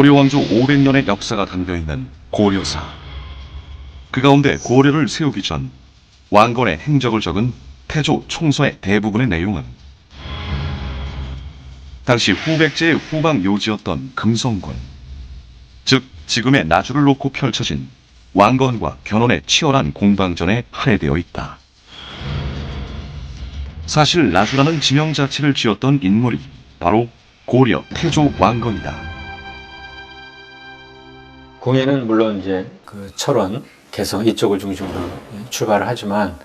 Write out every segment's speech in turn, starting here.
고려 왕조 500년의 역사가 담겨있는 고려사. 그 가운데 고려를 세우기 전 왕건의 행적을 적은 태조 총서의 대부분의 내용은 당시 후백제의 후방 요지였던 금성군, 즉 지금의 나주를 놓고 펼쳐진 왕건과 견훤의 치열한 공방전에 할애되어 있다. 사실 나주라는 지명 자체를 지었던 인물이 바로 고려 태조 왕건이다. 궁예는 물론 이제 그 철원, 개성 이쪽을 중심으로 출발을 하지만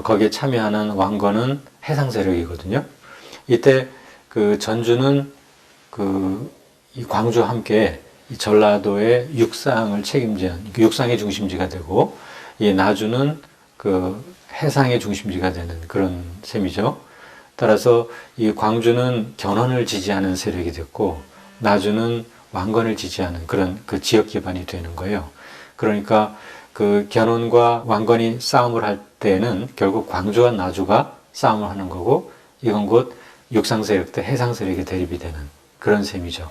거기에 참여하는 왕건은 해상 세력이거든요. 이때 그 전주는 이 광주와 함께 이 전라도의 육상을 책임지는 육상의 중심지가 되고, 이 나주는 그 해상의 중심지가 되는 그런 셈이죠. 따라서 이 광주는 견훤을 지지하는 세력이 됐고, 나주는 왕건을 지지하는 그런 그 지역 기반이 되는 거예요. 그러니까 그 견훤과 왕건이 싸움을 할 때는 결국 광주와 나주가 싸움을 하는 거고, 이건 곧 육상 세력 대 해상 세력의 대립이 되는 그런 셈이죠.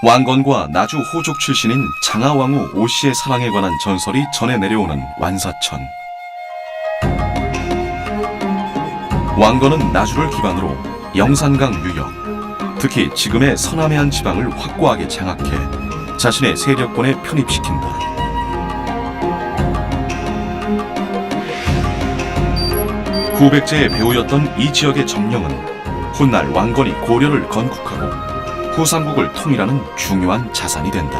왕건과 나주 호족 출신인 장하왕후 오씨의 사랑에 관한 전설이 전해 내려오는 완사천. 왕건은 나주를 기반으로 영산강 유역, 특히 지금의 서남해안 지방을 확고하게 장악해 자신의 세력권에 편입시킨다. 후백제의 배후였던 이 지역의 점령은 훗날 왕건이 고려를 건국하고 후삼국을 통일하는 중요한 자산이 된다.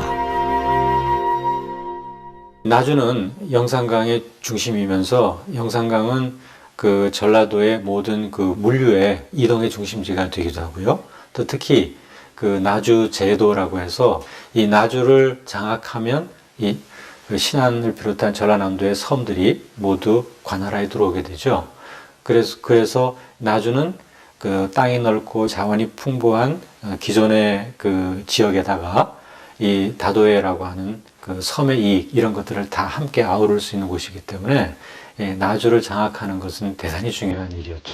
나주는 영산강의 중심이면서 영산강은 그 전라도의 모든 그 물류의 이동의 중심지가 되기도 하고요. 또 특히 그 나주 제도라고 해서 이 나주를 장악하면 이 신안을 비롯한 전라남도의 섬들이 모두 관할하에 들어오게 되죠. 그래서 나주는 그 땅이 넓고 자원이 풍부한 기존의 그 지역에다가 이 다도해라고 하는 그 섬의 이익 이런 것들을 다 함께 아우를 수 있는 곳이기 때문에 나주를 장악하는 것은 대단히 중요한 일이었죠.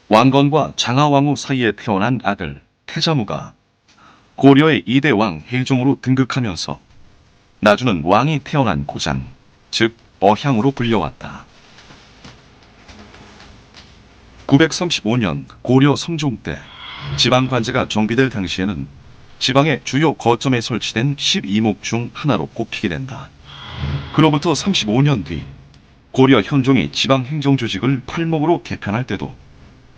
왕건과 장하왕후 사이에 태어난 아들 태자무가 고려의 2대 왕 혜종으로 등극하면서 나주는 왕이 태어난 고장, 즉 어향으로 불려왔다. 935년 고려 성종 때 지방관제가 정비될 당시에는 지방의 주요 거점에 설치된 12목 중 하나로 꼽히게 된다. 그로부터 35년 뒤 고려 현종이 지방행정조직을 8목으로 개편할 때도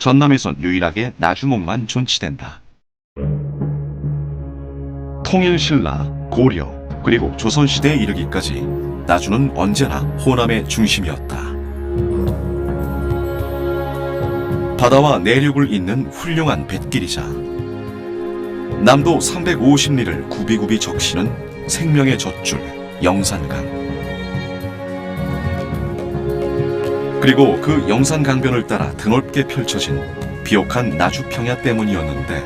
전남에선 유일하게 나주목만 존치된다. 통일신라, 고려, 그리고 조선시대에 이르기까지 나주는 언제나 호남의 중심이었다. 바다와 내륙을 잇는 훌륭한 뱃길이자 남도 350리를 굽이굽이 적시는 생명의 젖줄 영산강, 그리고 그 영산강변을 따라 드넓게 펼쳐진 비옥한 나주평야 때문이었는데,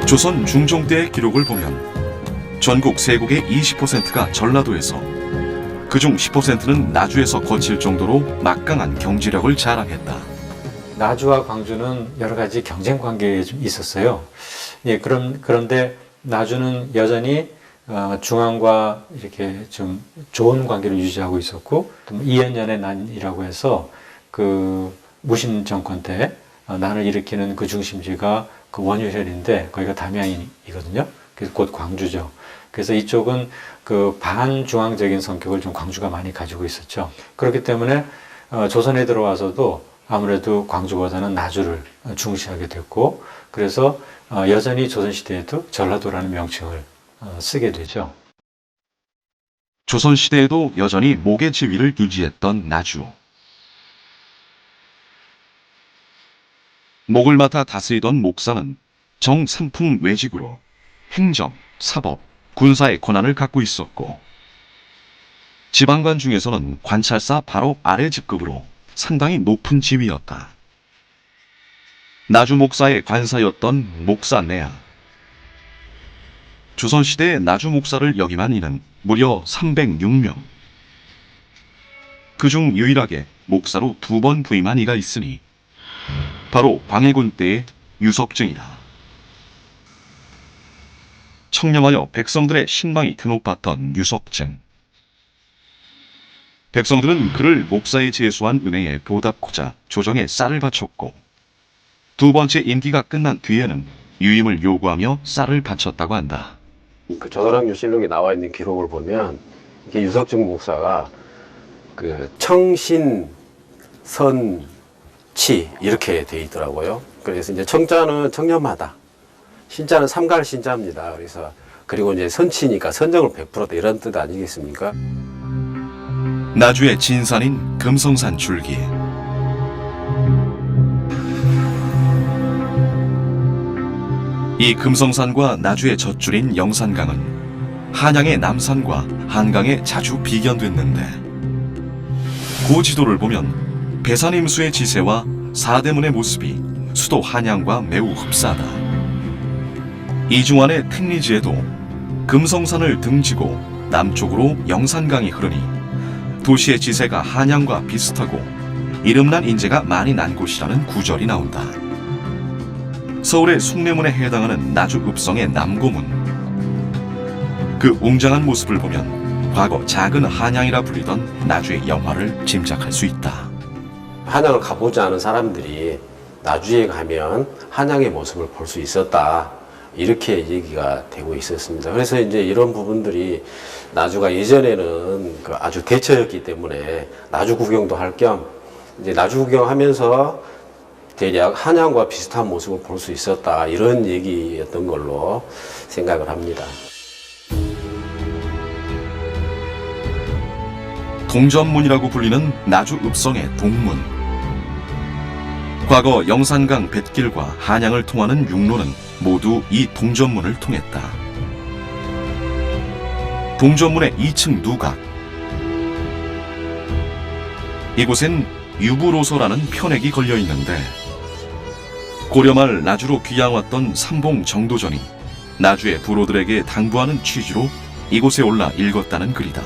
조선 중종 때의 기록을 보면 전국 세국의 20%가 전라도에서 그중 10%는 나주에서 거칠 정도로 막강한 경제력을 자랑했다. 나주와 광주는 여러 가지 경쟁 관계에 좀 있었어요. 그런데 나주는 여전히 중앙과 이렇게 좀 좋은 관계를 유지하고 있었고, 이연년의 난이라고 해서 그 무신 정권 때 난을 일으키는 그 중심지가 그 원효혈인데 거기가 담양이거든요. 그래서 곧 광주죠. 그래서 이쪽은 그 반중앙적인 성격을 좀 광주가 많이 가지고 있었죠. 그렇기 때문에 조선에 들어와서도 아무래도 광주보다는 나주를 중시하게 됐고, 그래서 여전히 조선시대에도 전라도라는 명칭을 쓰게 되죠. 조선시대에도 여전히 목의 지위를 유지했던 나주. 목을 맡아 다스리던 목사는 정삼품 외직으로 행정, 사법, 군사의 권한을 갖고 있었고, 지방관 중에서는 관찰사 바로 아래 직급으로 상당히 높은 지위였다. 나주 목사의 관사였던 목사 내야. 조선시대의 나주 목사를 역임한 이는 무려 306명. 그중 유일하게 목사로 2번 부임한 이가 있으니 바로 광해군 때의 유석증이다. 청렴하여 백성들의 신망이 드높았던 유석증. 백성들은 그를 목사에 제수한 은혜에 보답고자 조정에 쌀을 바쳤고, 2번째 임기가 끝난 뒤에는 유임을 요구하며 쌀을 바쳤다고 한다. 그 조선왕조실록에 나와 있는 기록을 보면 이게 유석증 목사가 그 청신 선치 이렇게 돼 있더라고요. 그래서 이제 청자는 청렴하다, 신자는 삼갈 신자입니다. 그래서 그리고 이제 선치니까 선정을 베풀었다 이런 뜻 아니겠습니까? 나주의 진산인 금성산 줄기. 이 금성산과 나주의 젖줄인 영산강은 한양의 남산과 한강에 자주 비견됐는데, 고 지도를 보면 배산임수의 지세와 사대문의 모습이 수도 한양과 매우 흡사하다. 이중환의 택리지에도 금성산을 등지고 남쪽으로 영산강이 흐르니 도시의 지세가 한양과 비슷하고 이름난 인재가 많이 난 곳이라는 구절이 나온다. 서울의 숭례문에 해당하는 나주 읍성의 남고문. 그 웅장한 모습을 보면 과거 작은 한양이라 불리던 나주의 영화를 짐작할 수 있다. 한양을 가보지 않은 사람들이 나주에 가면 한양의 모습을 볼 수 있었다, 이렇게 얘기가 되고 있었습니다. 그래서 이제 이런 부분들이 나주가 예전에는 그 아주 대처였기 때문에 나주 구경도 할 겸 이제 나주 구경하면서 대략 한양과 비슷한 모습을 볼 수 있었다, 이런 얘기였던 걸로 생각을 합니다. 동전문이라고 불리는 나주 읍성의 동문. 과거 영산강 뱃길과 한양을 통하는 육로는 모두 이 동전문을 통했다. 동전문의 2층 누각. 이곳엔 유부로소라는 편액이 걸려 있는데, 고려말 나주로 귀양왔던 삼봉 정도전이 나주의 부로들에게 당부하는 취지로 이곳에 올라 읽었다는 글이다.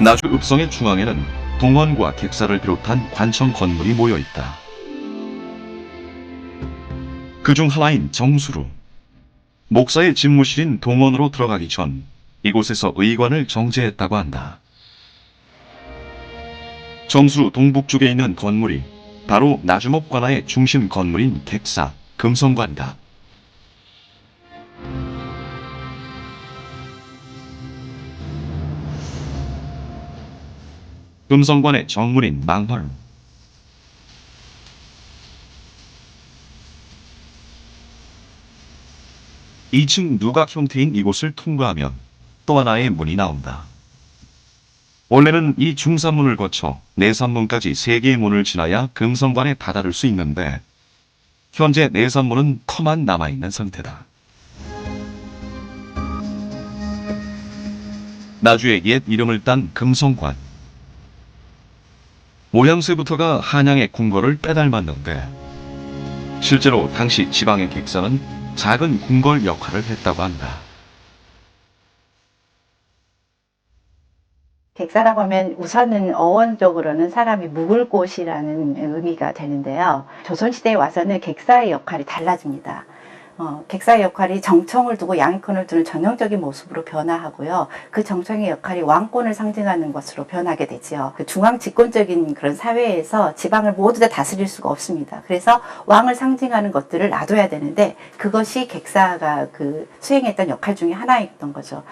나주 읍성의 중앙에는 동원과 객사를 비롯한 관청 건물이 모여 있다. 그중 하나인 정수루. 목사의 집무실인 동원으로 들어가기 전 이곳에서 의관을 정제했다고 한다. 정수루 동북쪽에 있는 건물이 바로 나주목 관아의 중심 건물인 객사 금성관이다. 금성관의 정문인 망헐. 이 층 누각 형태인 이곳을 통과하면 또 하나의 문이 나온다. 원래는 이 중산문을 거쳐 내산문까지 3개의 문을 지나야 금성관에 다다를 수 있는데, 현재 내산문은 터만 남아있는 상태다. 나주의 옛 이름을 딴 금성관. 모양새부터가 한양의 궁궐을 빼닮았는데, 실제로 당시 지방의 객사는 작은 궁궐 역할을 했다고 한다. 객사라고 하면 우선은 어원적으로는 사람이 묵을 곳이라는 의미가 되는데요. 조선시대에 와서는 객사의 역할이 달라집니다. 객사의 역할이 정청을 두고 양권을 두는 전형적인 모습으로 변화하고요. 그 정청의 역할이 왕권을 상징하는 것으로 변하게 되지요. 그 중앙 집권적인 그런 사회에서 지방을 모두 다 다스릴 수가 없습니다. 그래서 왕을 상징하는 것들을 놔둬야 되는데, 그것이 객사가 그 수행했던 역할 중에 하나였던 거죠.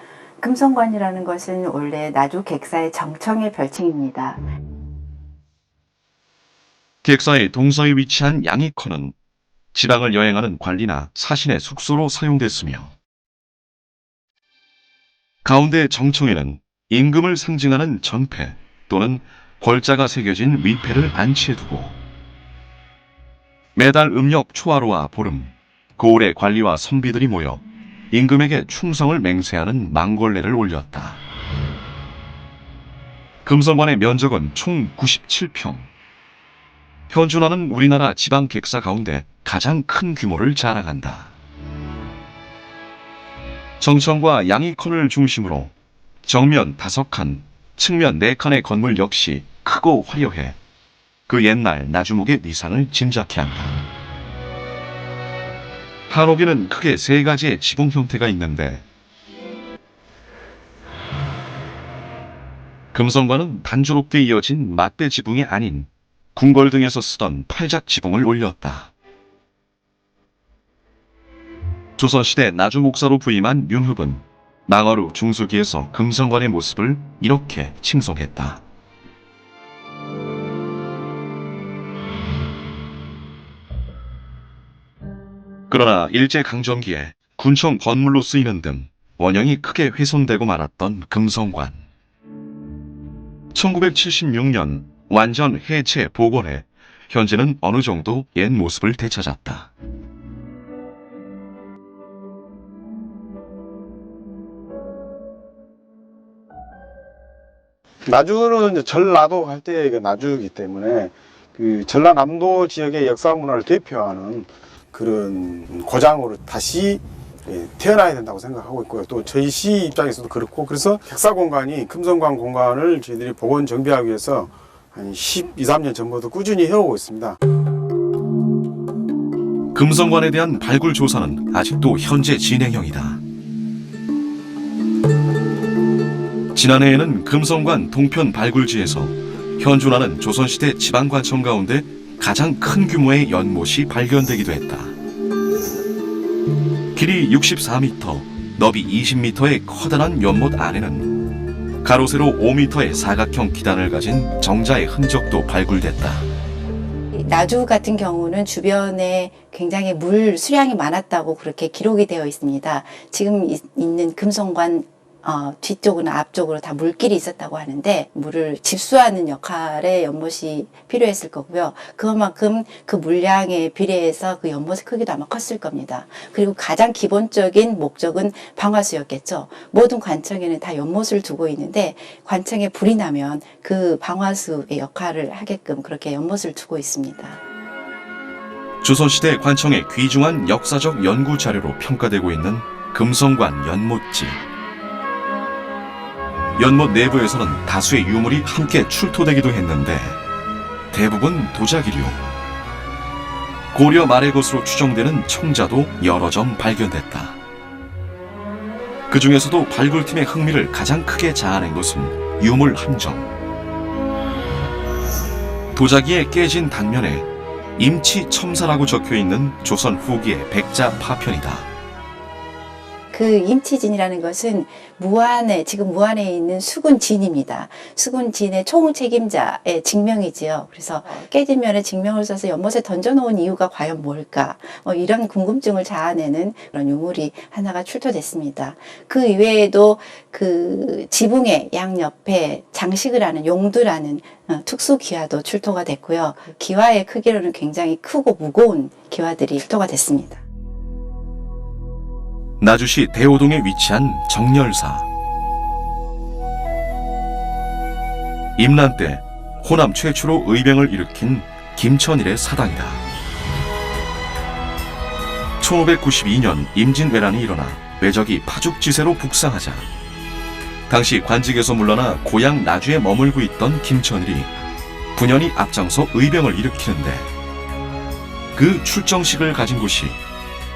금성관이라는 것은 원래 나주 객사의 정청의 별칭입니다. 객사의 동서에 위치한 양이커는 지방을 여행하는 관리나 사신의 숙소로 사용됐으며, 가운데 정청에는 임금을 상징하는 전패 또는 골자가 새겨진 위패를 안치해두고, 매달 음력 초하루와 보름, 고을의 관리와 선비들이 모여 임금에게 충성을 맹세하는 망골례를 올렸다. 금성관의 면적은 총 97평. 현존하는 우리나라 지방 객사 가운데 가장 큰 규모를 자랑한다. 정청과 양이콘을 중심으로 정면 5칸, 측면 4칸의 건물 역시 크고 화려해 그 옛날 나주목의 위상을 짐작케 한다. 한옥에는 크게 3가지의 지붕 형태가 있는데 금성관은 단조롭게 이어진 맞대 지붕이 아닌 궁궐 등에서 쓰던 팔작 지붕을 올렸다. 조선시대 나주 목사로 부임한 윤흡은 망화루 중수기에서 금성관의 모습을 이렇게 칭송했다. 그러나 일제강점기에 군청 건물로 쓰이는 등 원형이 크게 훼손되고 말았던 금성관. 1976년 완전 해체 복원해 현재는 어느 정도 옛 모습을 되찾았다. 나주는 이제 전라도 할 때 그 나주이기 때문에 그 전라남도 지역의 역사 문화를 대표하는 그런 고장으로 다시 태어나야 된다고 생각하고 있고요. 또 저희 시 입장에서도 그렇고, 그래서 객사공간이 금성관 공간을 저희들이 복원 정비하기 위해서 한 12, 13년 전부터 꾸준히 해오고 있습니다. 금성관에 대한 발굴 조사는 아직도 현재 진행형이다. 지난해에는 금성관 동편 발굴지에서 현존하는 조선시대 지방관청 가운데 가장 큰 규모의 연못이 발견되기도 했다. 길이 64m, 너비 20m의 커다란 연못 안에는 가로 세로 5m의 사각형 기단을 가진 정자의 흔적도 발굴됐다. 나주 같은 경우는 주변에 굉장히 물 수량이 많았다고 그렇게 기록이 되어 있습니다. 지금 있는 금성관 뒤쪽이나 앞쪽으로 다 물길이 있었다고 하는데 물을 집수하는 역할의 연못이 필요했을 거고요. 그만큼 그 물량에 비례해서 그 연못의 크기도 아마 컸을 겁니다. 그리고 가장 기본적인 목적은 방화수였겠죠. 모든 관청에는 다 연못을 두고 있는데 관청에 불이 나면 그 방화수의 역할을 하게끔 그렇게 연못을 두고 있습니다. 조선시대 관청의 귀중한 역사적 연구 자료로 평가되고 있는 금성관 연못지. 연못 내부에서는 다수의 유물이 함께 출토되기도 했는데 대부분 도자기류. 고려 말의 것으로 추정되는 청자도 여러 점 발견됐다. 그 중에서도 발굴팀의 흥미를 가장 크게 자아낸 것은 유물 함정. 도자기의 깨진 단면에 임치첨사라고 적혀있는 조선 후기의 백자 파편이다. 그 임치진이라는 것은 무안에, 지금 무안에 있는 수군진입니다. 수군진의 총책임자의 직명이지요. 그래서 깨진 면에 직명을 써서 연못에 던져놓은 이유가 과연 뭘까? 이런 궁금증을 자아내는 그런 유물이 하나가 출토됐습니다. 그 이외에도 그 지붕의 양옆에 장식을 하는 용두라는 특수 기와도 출토가 됐고요. 기와의 크기로는 굉장히 크고 무거운 기와들이 출토가 됐습니다. 나주시 대호동에 위치한 정렬사. 임난 때 호남 최초로 의병을 일으킨 김천일의 사당이다. 1592년 임진왜란이 일어나 외적이 파죽지세로 북상하자 당시 관직에서 물러나 고향 나주에 머물고 있던 김천일이 분연히 앞장서 의병을 일으키는데 그 출정식을 가진 곳이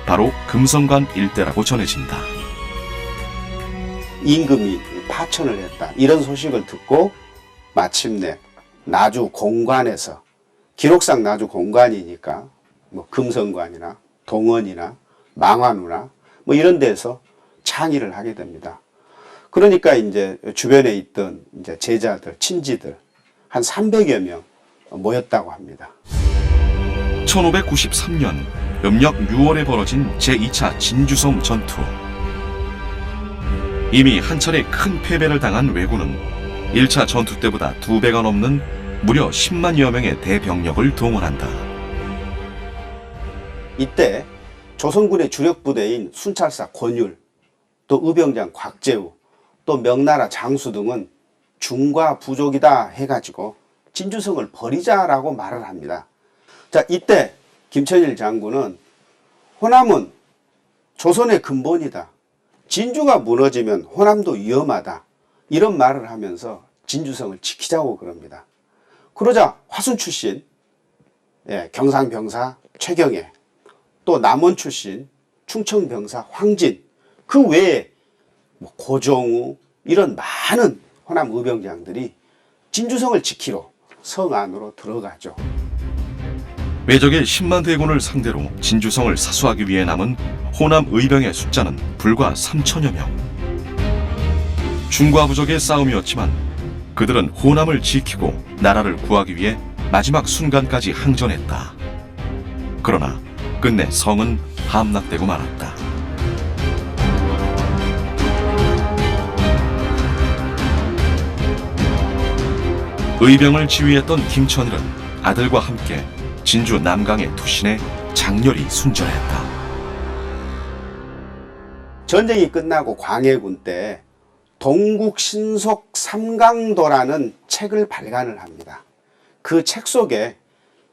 바로 금성관 일대라고 전해진다. 임금이 파천을 했다. 이런 소식을 듣고 마침내 나주 공관에서, 기록상 나주 공관이니까 뭐 금성관이나 동원이나 망환우나 뭐 이런 데서 창의를 하게 됩니다. 그러니까 이제 주변에 있던 이제 제자들, 친지들 한 300여 명 모였다고 합니다. 1593년 음력 6월에 벌어진 제2차 진주성 전투. 이미 한 차례 큰 패배를 당한 왜군은 1차 전투 때보다 2배가 넘는 무려 10만여 명의 대병력을 동원한다. 이때 조선군의 주력 부대인 순찰사 권율, 또 의병장 곽재우, 또 명나라 장수 등은 중과 부족이다 해가지고 진주성을 버리자라고 말을 합니다. 자, 이때 김천일 장군은 호남은 조선의 근본이다. 진주가 무너지면 호남도 위험하다. 이런 말을 하면서 진주성을 지키자고 그럽니다. 그러자 화순 출신 경상병사 최경애, 또 남원 출신 충청병사 황진, 그 외에 고종우 이런 많은 호남 의병장들이 진주성을 지키러 성 안으로 들어가죠. 외적의 10만 대군을 상대로 진주성을 사수하기 위해 남은 호남 의병의 숫자는 불과 3천여 명. 중과부적의 싸움이었지만 그들은 호남을 지키고 나라를 구하기 위해 마지막 순간까지 항전했다. 그러나 끝내 성은 함락되고 말았다. 의병을 지휘했던 김천일은 아들과 함께 진주 남강에 투신해 장렬히 순전했다. 전쟁이 끝나고 광해군 때 동국신속 삼강도라는 책을 발간을 합니다. 그 책 속에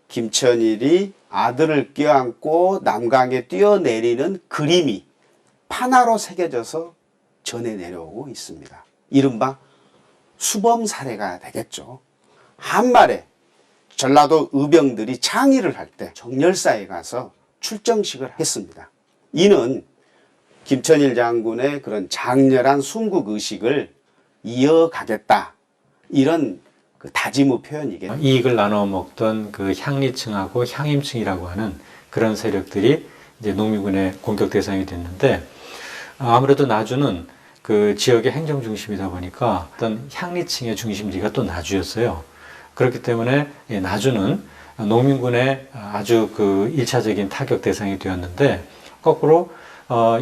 김천일이 아들을 껴안고 남강에 뛰어내리는 그림이 판화로 새겨져서 전해 내려오고 있습니다. 이른바 수범 사례가 되겠죠. 한말에 전라도 의병들이 창의를 할 때 정열사에 가서 출정식을 했습니다. 이는 김천일 장군의 그런 장렬한 순국 의식을 이어가겠다, 이런 그 다짐의 표현이겠죠. 이익을 나눠 먹던 그 향리층하고 향임층이라고 하는 그런 세력들이 이제 농민군의 공격 대상이 됐는데, 아무래도 나주는 그 지역의 행정 중심이다 보니까 어떤 향리층의 중심지가 또 나주였어요. 그렇기 때문에 나주는 농민군의 아주 그 1차적인 타격 대상이 되었는데, 거꾸로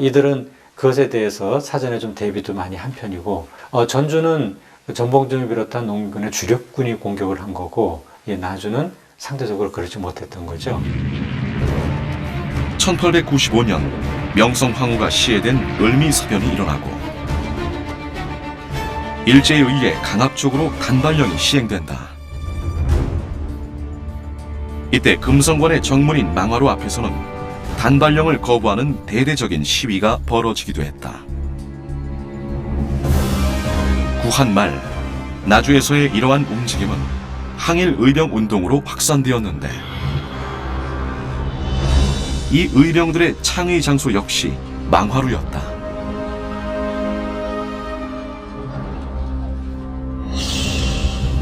이들은 그것에 대해서 사전에 좀 대비도 많이 한 편이고, 전주는 전봉준을 비롯한 농민군의 주력군이 공격을 한 거고, 나주는 상대적으로 그렇지 못했던 거죠. 1895년 명성황후가 시해된 을미사변이 일어나고 일제에 의해 강압적으로 단발령이 시행된다. 이때 금성관의 정문인 망화로 앞에서는 단발령을 거부하는 대대적인 시위가 벌어지기도 했다. 구한 말 나주에서의 이러한 움직임은 항일 의병 운동으로 확산되었는데, 이 의병들의 창의 장소 역시 망화루였다.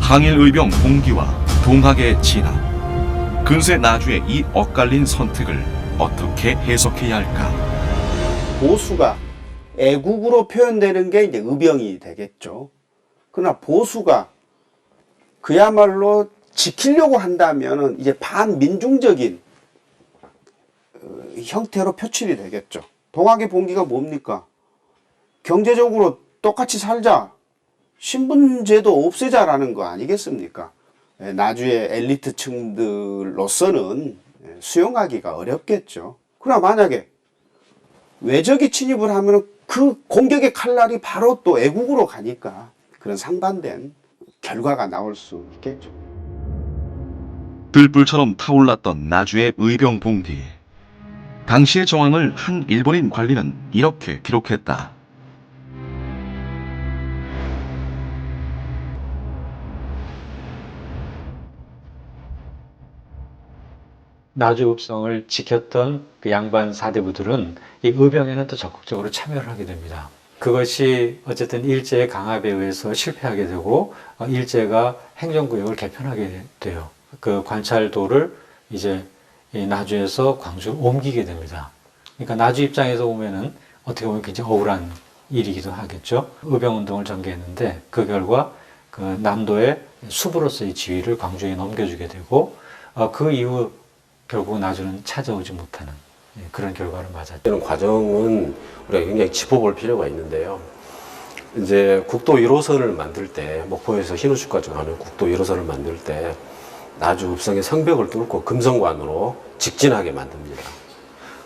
항일 의병 봉기와 동학의 진화, 근세 나주의 이 엇갈린 선택을 어떻게 해석해야 할까? 보수가 애국으로 표현되는 게 이제 의병이 되겠죠. 그러나 보수가 그야말로 지키려고 한다면은 이제 반민중적인 형태로 표출이 되겠죠. 동학의 봉기가 뭡니까? 경제적으로 똑같이 살자, 신분제도 없애자라는 거 아니겠습니까? 나주의 엘리트층들로서는 수용하기가 어렵겠죠. 그러나 만약에 외적이 침입을 하면 그 공격의 칼날이 바로 또 애국으로 가니까 그런 상반된 결과가 나올 수 있겠죠. 들불처럼 타올랐던 나주의 의병 봉기. 당시의 정황을 한 일본인 관리는 이렇게 기록했다. 나주 읍성을 지켰던 그 양반 사대부들은 이 의병에는 또 적극적으로 참여를 하게 됩니다. 그것이 어쨌든 일제의 강압에 의해서 실패하게 되고, 일제가 행정구역을 개편하게 돼요. 그 관찰도를 이제 이 나주에서 광주로 옮기게 됩니다. 그러니까 나주 입장에서 보면은 어떻게 보면 굉장히 억울한 일이기도 하겠죠. 의병운동을 전개했는데 그 결과 그 남도의 수부로서의 지위를 광주에 넘겨주게 되고, 그 이후 결국 나주는 찾아오지 못하는 그런 결과를 맞았죠. 이런 과정은 우리가 굉장히 짚어볼 필요가 있는데요. 이제 국도 1호선을 만들 때, 목포에서 흰우측까지 가는 국도 1호선을 만들 때 나주 읍성의 성벽을 뚫고 금성관으로 직진하게 만듭니다.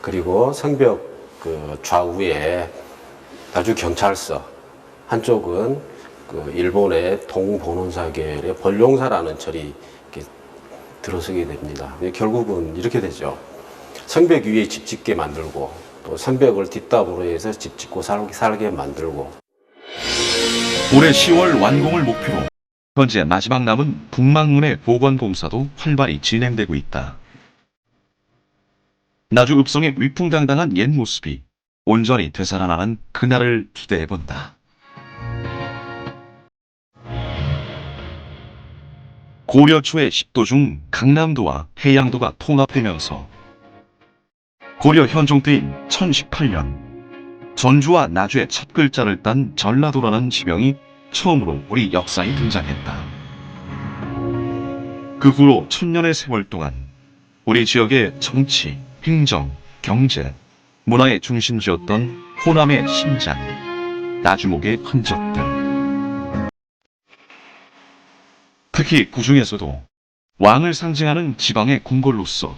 그리고 성벽 그 좌우에 나주 경찰서, 한쪽은 그 일본의 동본원사계열의 벌용사라는 절이 이렇게 들어서게 됩니다. 결국은 이렇게 되죠. 성벽 위에 집 짓게 만들고 또 선벽을 뒷답으로 해서 집 짓고 살게 만들고. 올해 10월 완공을 목표로 현재 마지막 남은 북망문의 복원 공사도 활발히 진행되고 있다. 나주 읍성의 위풍당당한 옛 모습이 온전히 되살아나는 그날을 기대해본다. 고려 초의 10도 중 강남도와 해양도가 통합되면서 고려 현종 때인 1018년 전주와 나주의 첫 글자를 딴 전라도라는 지명이 처음으로 우리 역사에 등장했다. 그 후로 천년의 세월 동안 우리 지역의 정치, 행정, 경제, 문화의 중심지였던 호남의 심장, 나주목의 흔적들. 특히 그 중에서도 왕을 상징하는 지방의 궁궐로서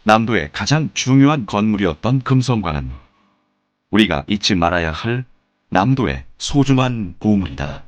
남도의 가장 중요한 건물이었던 금성관은 우리가 잊지 말아야 할 남도의 소중한 보물이다.